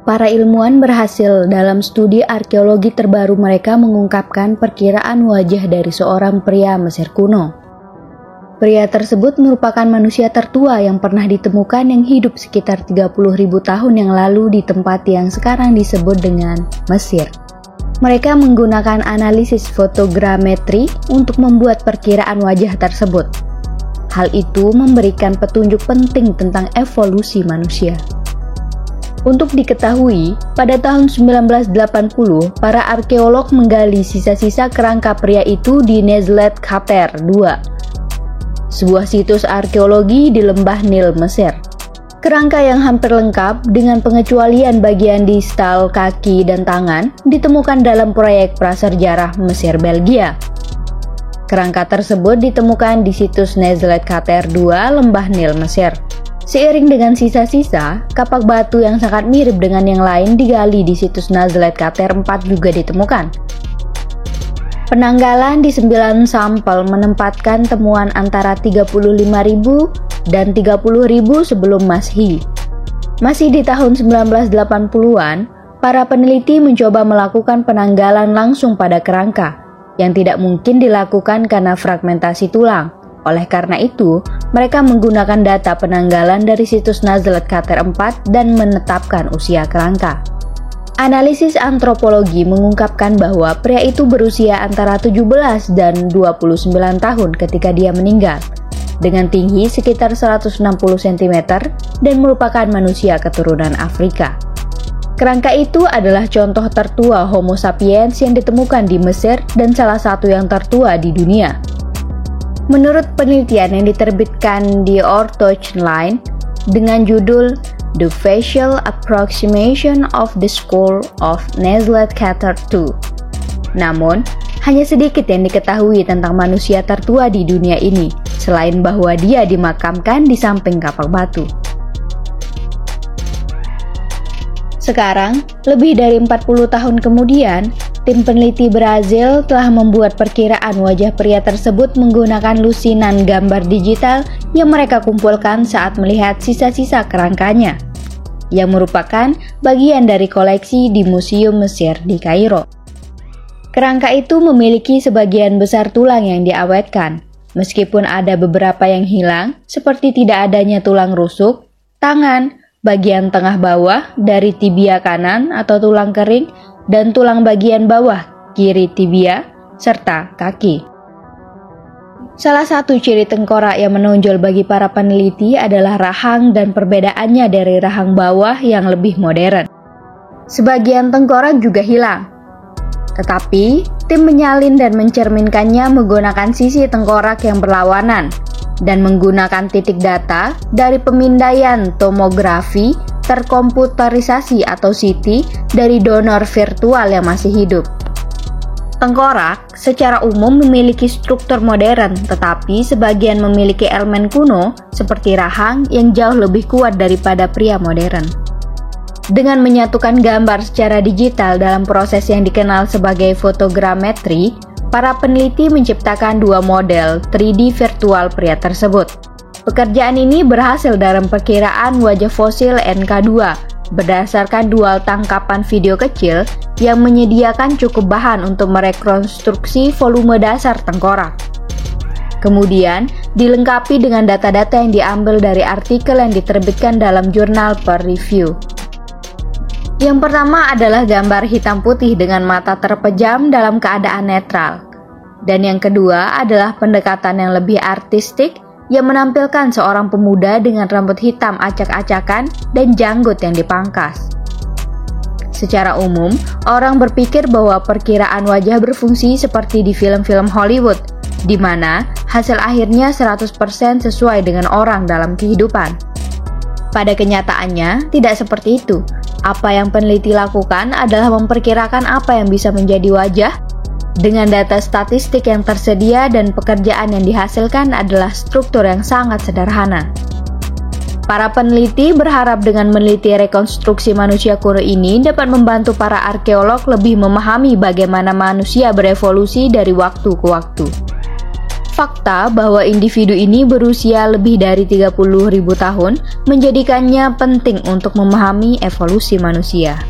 para ilmuwan berhasil dalam studi arkeologi terbaru mereka mengungkapkan perkiraan wajah dari seorang pria Mesir kuno. Pria tersebut merupakan manusia tertua yang pernah ditemukan yang hidup sekitar 30.000 tahun yang lalu di tempat yang sekarang disebut dengan Mesir. Mereka menggunakan analisis fotogrametri untuk membuat perkiraan wajah tersebut. Hal itu memberikan petunjuk penting tentang evolusi manusia. Untuk diketahui, pada tahun 1980, para arkeolog menggali sisa-sisa kerangka pria itu di Nezlet Khater II, sebuah situs arkeologi di lembah Nil, Mesir. Kerangka yang hampir lengkap dengan pengecualian bagian distal kaki dan tangan ditemukan dalam proyek prasejarah Mesir Belgia. Kerangka tersebut ditemukan di situs Nezlet Khater II, lembah Nil, Mesir. Seiring dengan sisa-sisa, kapak batu yang sangat mirip dengan yang lain digali di situs Nezlet Khater IV juga ditemukan. Penanggalan di 9 sampel menempatkan temuan antara 35.000 dan 30.000 sebelum Masehi. Masih di tahun 1980-an, para peneliti mencoba melakukan penanggalan langsung pada kerangka, yang tidak mungkin dilakukan karena fragmentasi tulang. Oleh karena itu, mereka menggunakan data penanggalan dari situs Nezlet Khater IV dan menetapkan usia kerangka. Analisis antropologi mengungkapkan bahwa pria itu berusia antara 17 dan 29 tahun ketika dia meninggal, dengan tinggi sekitar 160 cm dan merupakan manusia keturunan Afrika. Kerangka itu adalah contoh tertua Homo sapiens yang ditemukan di Mesir dan salah satu yang tertua di dunia. Menurut penelitian yang diterbitkan di Orthochline dengan judul The Facial Approximation of the Skull of Nezlet Khater II. Namun, hanya sedikit yang diketahui tentang manusia tertua di dunia ini, selain bahwa dia dimakamkan di samping kapak batu. Sekarang, lebih dari 40 tahun kemudian, tim peneliti Brazil telah membuat perkiraan wajah pria tersebut menggunakan lusinan gambar digital yang mereka kumpulkan saat melihat sisa-sisa kerangkanya, yang merupakan bagian dari koleksi di Museum Mesir di Kairo. Kerangka itu memiliki sebagian besar tulang yang diawetkan, meskipun ada beberapa yang hilang, seperti tidak adanya tulang rusuk, tangan, bagian tengah bawah dari tibia kanan atau tulang kering, dan tulang bagian bawah kiri tibia, serta kaki. Salah satu ciri tengkorak yang menonjol bagi para peneliti adalah rahang dan perbedaannya dari rahang bawah yang lebih modern. Sebagian tengkorak juga hilang, tetapi tim menyalin dan mencerminkannya menggunakan sisi tengkorak yang berlawanan dan menggunakan titik data dari pemindaian tomografi terkomputerisasi atau CT dari donor virtual yang masih hidup. Tengkorak secara umum memiliki struktur modern, tetapi sebagian memiliki elemen kuno seperti rahang yang jauh lebih kuat daripada pria modern. Dengan menyatukan gambar secara digital dalam proses yang dikenal sebagai fotogrametri, para peneliti menciptakan dua model 3D virtual pria tersebut. Pekerjaan ini berhasil dalam perkiraan wajah fosil NK2 berdasarkan dual tangkapan video kecil yang menyediakan cukup bahan untuk merekonstruksi volume dasar tengkorak. Kemudian, dilengkapi dengan data-data yang diambil dari artikel yang diterbitkan dalam jurnal peer review. Yang pertama adalah gambar hitam putih dengan mata terpejam dalam keadaan netral. Dan yang kedua adalah pendekatan yang lebih artistik yang menampilkan seorang pemuda dengan rambut hitam acak-acakan dan janggut yang dipangkas. Secara umum, orang berpikir bahwa perkiraan wajah berfungsi seperti di film-film Hollywood, di mana hasil akhirnya 100% sesuai dengan orang dalam kehidupan. Pada kenyataannya, tidak seperti itu. Apa yang peneliti lakukan adalah memperkirakan apa yang bisa menjadi wajah dengan data statistik yang tersedia, dan pekerjaan yang dihasilkan adalah struktur yang sangat sederhana. Para peneliti berharap dengan meneliti rekonstruksi manusia kuno ini dapat membantu para arkeolog lebih memahami bagaimana manusia berevolusi dari waktu ke waktu. Fakta bahwa individu ini berusia lebih dari 30.000 tahun menjadikannya penting untuk memahami evolusi manusia.